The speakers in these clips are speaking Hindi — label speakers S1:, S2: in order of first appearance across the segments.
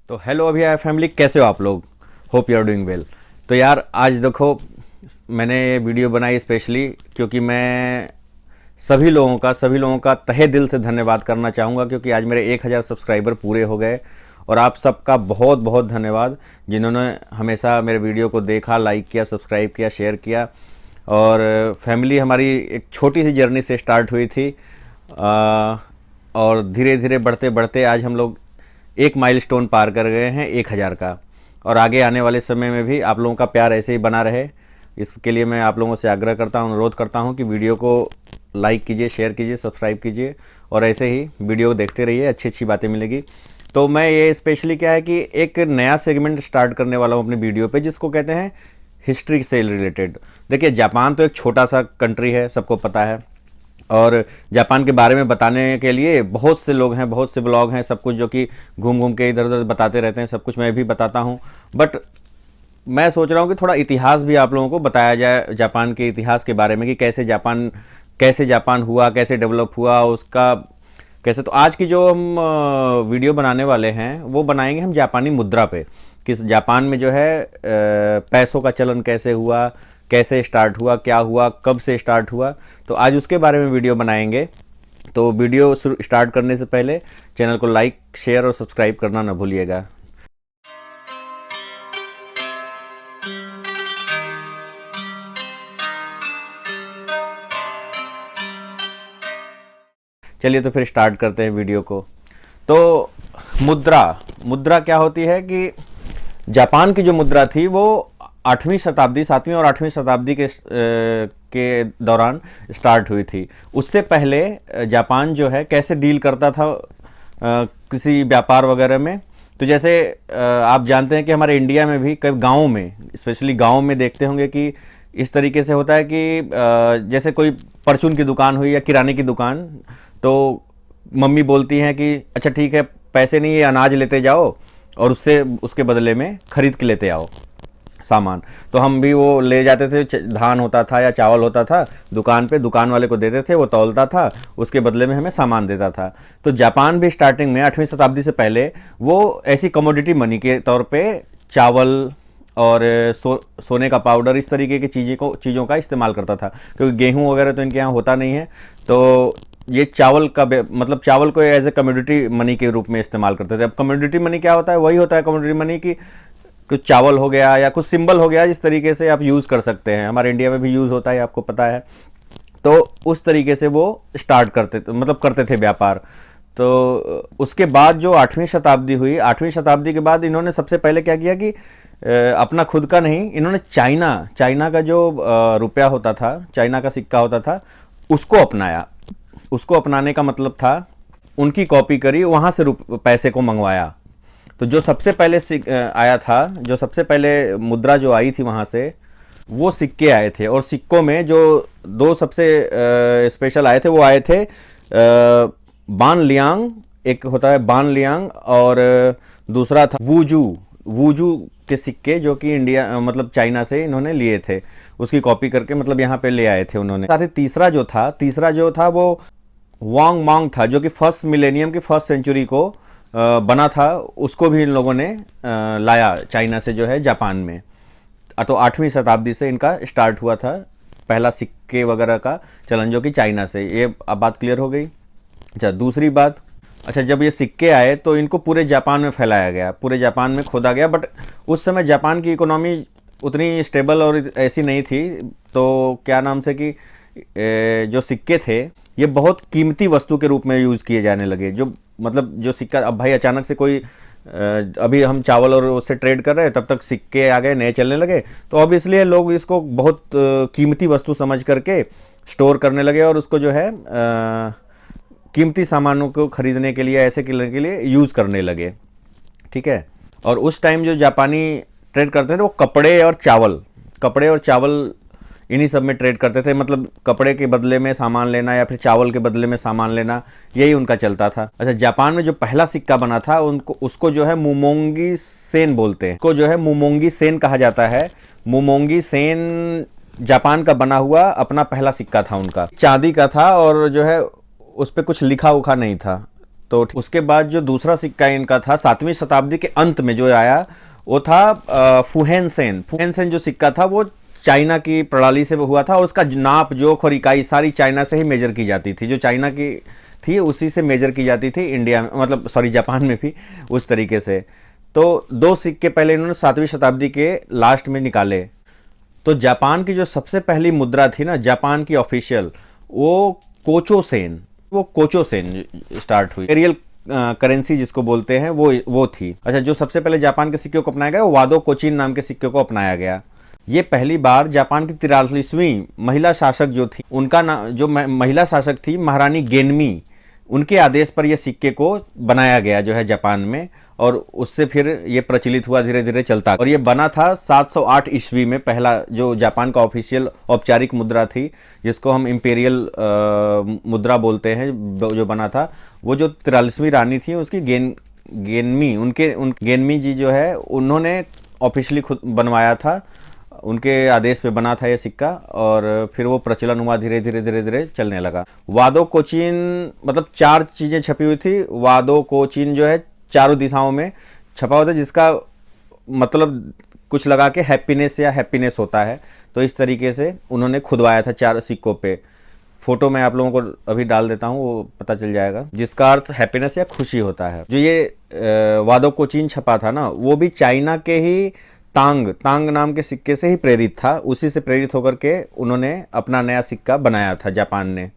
S1: तो हेलो अभी आया फैमिली, कैसे हो आप लोग? Hope you are doing well. तो यार आज देखो, मैंने ये वीडियो बनाई स्पेशली क्योंकि मैं सभी लोगों का तहे दिल से धन्यवाद करना चाहूँगा, क्योंकि आज मेरे 1000 सब्सक्राइबर पूरे हो गए। और आप सबका बहुत बहुत धन्यवाद जिन्होंने हमेशा मेरे वीडियो को देखा, लाइक किया, सब्सक्राइब किया, शेयर किया। और फैमिली हमारी एक छोटी सी जर्नी से स्टार्ट हुई थी, और धीरे धीरे बढ़ते बढ़ते आज हम लोग एक माइलस्टोन पार कर गए हैं 1000 का। और आगे आने वाले समय में भी आप लोगों का प्यार ऐसे ही बना रहे, इसके लिए मैं आप लोगों से आग्रह करता हूँ, अनुरोध करता हूँ कि वीडियो को लाइक कीजिए, शेयर कीजिए, सब्सक्राइब कीजिए और ऐसे ही वीडियो देखते रहिए, अच्छी अच्छी बातें मिलेगी। तो मैं ये स्पेशली क्या है कि एक नया सेगमेंट स्टार्ट करने वाला हूँ अपनी वीडियो पे, जिसको कहते हैं हिस्ट्री से रिलेटेड। देखिए, जापान तो एक छोटा सा कंट्री है, सबको पता है, और जापान के बारे में बताने के लिए बहुत से लोग हैं, बहुत से ब्लॉग हैं, सब कुछ जो कि घूम घूम के इधर उधर बताते रहते हैं, सब कुछ मैं भी बताता हूँ। बट मैं सोच रहा हूँ कि थोड़ा इतिहास भी आप लोगों को बताया जाए, जापान के इतिहास के बारे में, कि कैसे जापान हुआ, कैसे डेवलप हुआ, उसका कैसे। तो आज की जो हम वीडियो बनाने वाले हैं वो बनाएंगे हम जापानी मुद्रा पे, कि जापान में जो है पैसों का चलन कैसे हुआ, कैसे स्टार्ट हुआ, क्या हुआ, कब से स्टार्ट हुआ। तो आज उसके बारे में वीडियो बनाएंगे। तो वीडियो स्टार्ट करने से पहले चैनल को लाइक, शेयर और सब्सक्राइब करना ना भूलिएगा। चलिए तो फिर स्टार्ट करते हैं वीडियो को। तो मुद्रा मुद्रा क्या होती है कि जापान की जो मुद्रा थी वो 8वीं शताब्दी, 7वीं और 8वीं शताब्दी के दौरान स्टार्ट हुई थी। उससे पहले जापान जो है कैसे डील करता था किसी व्यापार वगैरह में। तो जैसे आप जानते हैं कि हमारे इंडिया में भी कई गाँवों में, स्पेशली गाँव में देखते होंगे कि इस तरीके से होता है कि जैसे कोई परचून की दुकान हुई या किराने की दुकान, तो मम्मी बोलती हैं कि अच्छा ठीक है, पैसे नहीं, ये अनाज लेते जाओ और उसके बदले में खरीद के लेते आओ सामान। तो हम भी वो ले जाते थे, धान होता था या चावल होता था दुकान पे, दुकान वाले को देते थे, वो तौलता था, उसके बदले में हमें सामान देता था। तो जापान भी स्टार्टिंग में 8वीं शताब्दी से पहले वो ऐसी कमोडिटी मनी के तौर पे चावल और सोने का पाउडर, इस तरीके की चीज़ों का इस्तेमाल करता था, क्योंकि गेहूँ वगैरह तो इनके यहाँ होता नहीं है। तो ये चावल का मतलब चावल को एज ए कमोडिटी मनी के रूप में इस्तेमाल करते थे। अब कमोडिटी मनी क्या होता है? वही होता है कमोडिटी मनी की कुछ चावल हो गया या कुछ सिंबल हो गया, जिस तरीके से आप यूज़ कर सकते हैं। हमारे इंडिया में भी यूज़ होता है, आपको पता है। तो उस तरीके से वो स्टार्ट करते थे, मतलब करते थे व्यापार। तो उसके बाद जो 8वीं शताब्दी हुई, 8वीं शताब्दी के बाद इन्होंने सबसे पहले क्या किया कि अपना खुद का नहीं, इन्होंने चाइना का जो रुपया होता था, चाइना का सिक्का होता था, उसको अपनाया। उसको अपनाने का मतलब था उनकी कॉपी करी, वहाँ से पैसे को मंगवाया। तो जो सबसे पहले आया था, जो सबसे पहले मुद्रा जो आई थी वहाँ से, वो सिक्के आए थे। और सिक्कों में जो दो सबसे स्पेशल आए थे, वो आए थे बान लियांग, एक होता है बान लियांग, और दूसरा था वूजू के सिक्के, जो कि इंडिया मतलब चाइना से इन्होंने लिए थे, उसकी कॉपी करके मतलब यहाँ पे ले आए थे उन्होंने। साथ ही तीसरा जो था वो वांग मांग था, जो कि फर्स्ट मिलेनियम की फर्स्ट सेंचुरी को बना था, उसको भी इन लोगों ने लाया चाइना से जो है जापान में। तो 8वीं शताब्दी से इनका स्टार्ट हुआ था पहला सिक्के वगैरह का चलन, जो कि चाइना से। ये अब बात क्लियर हो गई। अच्छा, दूसरी बात, अच्छा जब ये सिक्के आए तो इनको पूरे जापान में फैलाया गया, पूरे जापान में खोदा गया। बट उस समय जापान की इकोनॉमी उतनी स्टेबल और ऐसी नहीं थी, तो क्या नाम से कि जो सिक्के थे ये बहुत कीमती वस्तु के रूप में यूज़ किए जाने लगे। जो मतलब जो सिक्का, अब भाई अचानक से कोई अभी हम चावल और उससे ट्रेड कर रहे हैं, तब तक सिक्के आ गए, नए चलने लगे, तो ऑब्वियसली लोग इसको बहुत कीमती वस्तु समझ करके स्टोर करने लगे और उसको जो है कीमती सामानों को खरीदने के लिए, ऐसे करने के लिए यूज़ करने लगे। ठीक है। और उस टाइम जो जापानी ट्रेड करते थे वो कपड़े और चावल इन्हीं सब में ट्रेड करते थे। मतलब कपड़े के बदले में सामान लेना या फिर चावल के बदले में सामान लेना, यही उनका चलता था। अच्छा, जापान में जो पहला सिक्का बना था उसको जो है मुमोंगी सेन बोलते हैं, उसको जो है मुमोंगी सेन कहा जाता है। मुमोंगी सेन जापान का बना हुआ अपना पहला सिक्का था उनका, चांदी का था, और जो है उस पर कुछ लिखा उखा नहीं था, तो उसके बाद जो दूसरा सिक्का इनका था 7वीं शताब्दी के अंत में जो आया वो था फुहेनसेन। फुहेनसेन जो सिक्का था वो चाइना की प्रणाली से हुआ था और उसका नाप जोख और इकाई सारी चाइना से ही मेजर की जाती थी। जो चाइना की थी उसी से मेजर की जाती थी इंडिया में, मतलब सॉरी जापान में भी उस तरीके से। तो 2 सिक्के पहले इन्होंने 7वीं शताब्दी के लास्ट में निकाले। तो जापान की जो सबसे पहली मुद्रा थी ना जापान की ऑफिशियल, वो कोचोसेन स्टार्ट हुई। एरियल करेंसी जिसको बोलते हैं वो थी। अच्छा, जो सबसे पहले जापान के सिक्के को अपनाया गया वो वादो कोचिन नाम के सिक्के को अपनाया गया। ये पहली बार जापान की 43वीं महिला शासक जो थी उनका नाम, जो महिला शासक थी महारानी गेनमी, उनके आदेश पर यह सिक्के को बनाया गया जो है जापान में, और उससे फिर ये प्रचलित हुआ, धीरे धीरे चलता। और ये बना था 708 ईस्वी में। पहला जो जापान का ऑफिशियल औपचारिक मुद्रा थी जिसको हम इंपेरियल मुद्रा बोलते हैं, जो बना था वो जो 43वीं रानी थी उसकी गेनमी, गेनमी जी जो है उन्होंने ऑफिशियली खुद बनवाया था, उनके आदेश पे बना था ये सिक्का, और फिर वो प्रचलन हुआ, धीरे धीरे चलने लगा। वादो कोचिन मतलब 4 चीज़ें छपी हुई थी। वादो कोचिन जो है चारों दिशाओं में छपा होता है, जिसका मतलब कुछ लगा के हैप्पीनेस या हैप्पीनेस होता है। तो इस तरीके से उन्होंने खुदवाया था 4 सिक्कों पे। फोटो मैं आप लोगों को अभी डाल देता हूँ, वो पता चल जाएगा, जिसका अर्थ हैप्पीनेस या खुशी होता है। जो ये वादो कोचिन छपा था ना, वो भी चाइना के ही तांग नाम के सिक्के से ही प्रेरित था। उसी से प्रेरित होकर के उन्होंने अपना नया सिक्का बनाया था जापान ने।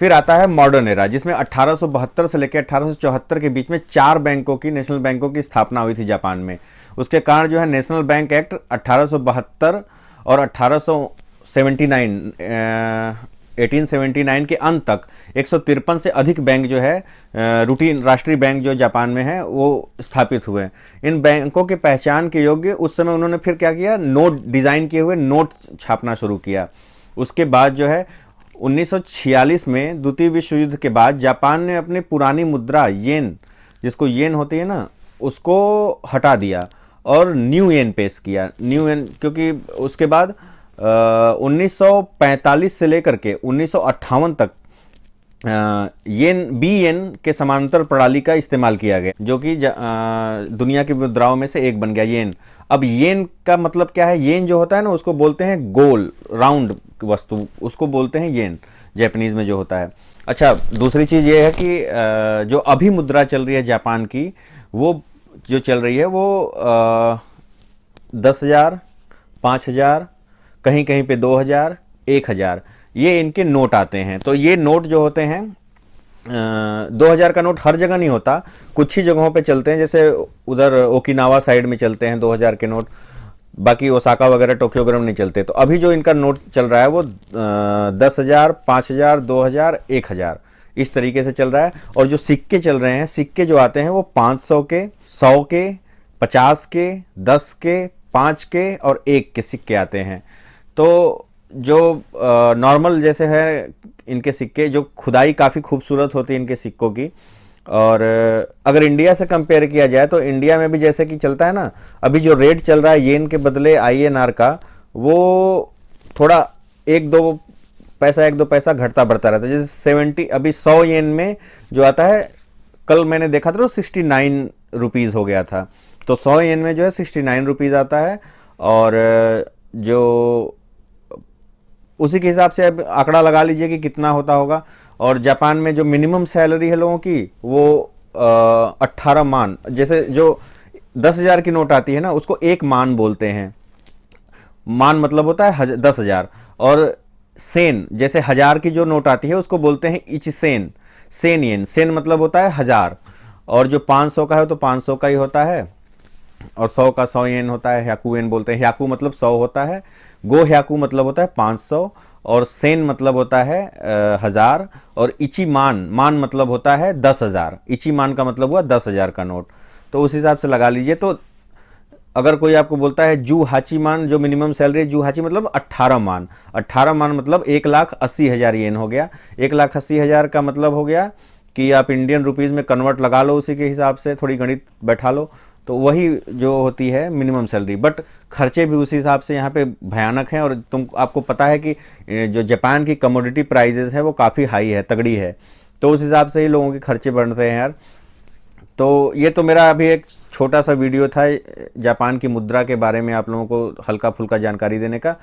S1: फिर आता है मॉडर्न एरा, जिसमें 1872 से लेकर 1874 के बीच में 4 बैंकों की, नेशनल बैंकों की स्थापना हुई थी जापान में। उसके कारण जो है नेशनल बैंक एक्ट 1872 और 1879 के अंत तक 153 से अधिक बैंक जो है रूटीन राष्ट्रीय बैंक जो जापान में है वो स्थापित हुए। इन बैंकों के पहचान के योग्य उस समय उन्होंने फिर क्या किया, नोट डिज़ाइन किए हुए नोट छापना शुरू किया। उसके बाद जो है 1946 में द्वितीय विश्व युद्ध के बाद जापान ने अपनी पुरानी मुद्रा येन, जिसको येन होती है ना, उसको हटा दिया और न्यू येन पेश किया। न्यू येन, क्योंकि उसके बाद 1945 से लेकर के 1958 तक येन के समानांतर प्रणाली का इस्तेमाल किया गया, जो कि दुनिया की मुद्राओं में से एक बन गया येन। अब येन का मतलब क्या है, येन जो होता है ना उसको बोलते हैं गोल राउंड वस्तु, उसको बोलते हैं येन जापानीज में जो होता है। अच्छा, दूसरी चीज़ ये है कि जो अभी मुद्रा चल रही है जापान की, वो जो चल रही है वो 10,000, 5,000, कहीं कहीं पे 2,000, 1,000, ये इनके नोट आते हैं। तो ये नोट जो होते हैं 2,000 का नोट हर जगह नहीं होता, कुछ ही जगहों पे चलते हैं, जैसे उधर ओकिनावा साइड में चलते हैं 2,000 के नोट, बाकी ओसाका वगैरह टोक्यो वगैरह में नहीं चलते। तो अभी जो इनका नोट चल रहा है वो 10,000, 5,000, 2,000, 1,000 इस तरीके से चल रहा है। और जो सिक्के चल रहे हैं, सिक्के जो आते हैं वो 500 के, 100 के, 50 के, 10 के, 5 के और 1 के सिक्के आते हैं। तो जो नॉर्मल जैसे है इनके सिक्के, जो खुदाई काफ़ी खूबसूरत होती है इनके सिक्कों की। और अगर इंडिया से कंपेयर किया जाए तो इंडिया में भी जैसे कि चलता है ना, अभी जो रेट चल रहा है येन के बदले INR का, वो थोड़ा 1-2 पैसा घटता बढ़ता रहता है। जैसे 70, अभी 100 येन में जो आता है, कल मैंने देखा था तो 69 रुपीज़ हो गया था। तो 100 येन में जो है 69 रुपीज़ आता है। और जो उसी के हिसाब से अब आंकड़ा लगा लीजिए कि कितना होता होगा। और जापान में जो मिनिमम सैलरी है लोगों की वो 18 मान, जैसे जो 10,000 की नोट आती है ना उसको 1 मान बोलते हैं। मान मतलब होता है 10,000। और सेन, जैसे 1,000 की जो नोट आती है उसको बोलते हैं इच सेन, सेन येन। सेन मतलब होता है 1,000। और जो 500 का है तो 500 का ही होता है, और 100 का 100 येन होता है, ह्याकू येन बोलते हैं। ह्याकू मतलब 100 होता है, गो ह्याकू मतलब होता है 500, और सेन मतलब होता है 1,000, और इची मान मतलब होता है 10,000। इची मान का मतलब हुआ 10,000 का नोट। तो उस हिसाब से लगा लीजिए। तो अगर कोई आपको बोलता है जू हाची मान, जो मिनिमम सैलरी जू हाची मतलब 18 मान, 18 मान मतलब 1,80,000 येन हो गया। 1,80,000 का मतलब हो गया कि आप इंडियन रुपीज़ में कन्वर्ट लगा लो, उसी के हिसाब से थोड़ी गणित बैठा लो, तो वही जो होती है मिनिमम सैलरी। बट खर्चे भी उसी हिसाब से यहाँ पे भयानक हैं। और आपको पता है कि जो जापान की कमोडिटी प्राइजेस है वो काफ़ी हाई है, तगड़ी है। तो उस हिसाब से ही लोगों के खर्चे बढ़ते हैं यार। तो ये तो मेरा अभी एक छोटा सा वीडियो था जापान की मुद्रा के बारे में, आप लोगों को हल्का फुल्का जानकारी देने का।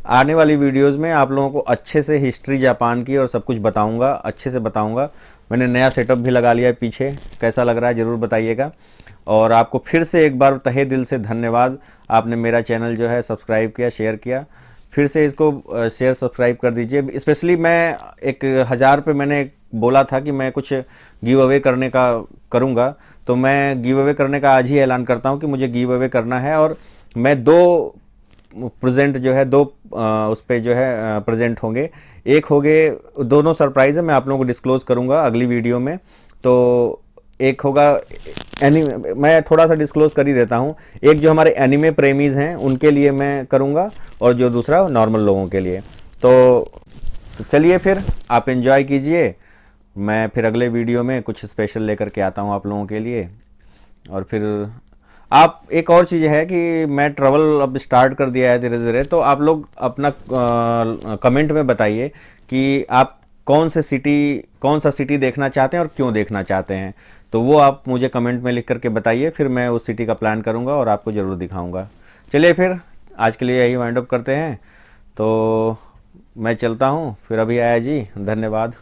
S1: आने वाली वीडियोस में आप लोगों को अच्छे से हिस्ट्री जापान की और सब कुछ बताऊंगा, अच्छे से बताऊंगा। मैंने नया सेटअप भी लगा लिया है पीछे, कैसा लग रहा है ज़रूर बताइएगा। और आपको फिर से एक बार तहे दिल से धन्यवाद, आपने मेरा चैनल जो है सब्सक्राइब किया, शेयर किया। फिर से इसको शेयर सब्सक्राइब कर दीजिए। स्पेशली मैं 1000 पे मैंने बोला था कि मैं कुछ गिव अवे करने का करूँगा, तो मैं गिव अवे करने का आज ही ऐलान करता हूँ कि मुझे गिव अवे करना है। और मैं 2 प्रेजेंट जो है, 2 उस पर जो है प्रेजेंट होंगे। एक हो गए, दोनों सरप्राइज़ है, मैं आप लोगों को डिस्क्लोज करूँगा अगली वीडियो में। तो एक होगा मैं थोड़ा सा डिस्क्लोज कर ही देता हूँ। एक जो हमारे एनिमे प्रेमीज़ हैं उनके लिए मैं करूँगा, और जो दूसरा नॉर्मल लोगों के लिए। तो चलिए फिर आप एंजॉय कीजिए। मैं फिर अगले वीडियो में कुछ स्पेशल लेकर के आता हूँ आप लोगों के लिए। और फिर आप, एक और चीज़ है कि मैं ट्रैवल अब स्टार्ट कर दिया है धीरे धीरे, तो आप लोग अपना कमेंट में बताइए कि आप कौन सा सिटी देखना चाहते हैं और क्यों देखना चाहते हैं। तो वो आप मुझे कमेंट में लिख करके बताइए, फिर मैं उस सिटी का प्लान करूँगा और आपको ज़रूर दिखाऊँगा। चलिए फिर आज के लिए यही वाइंड अप करते हैं। तो मैं चलता हूँ फिर, अभी आया जी, धन्यवाद।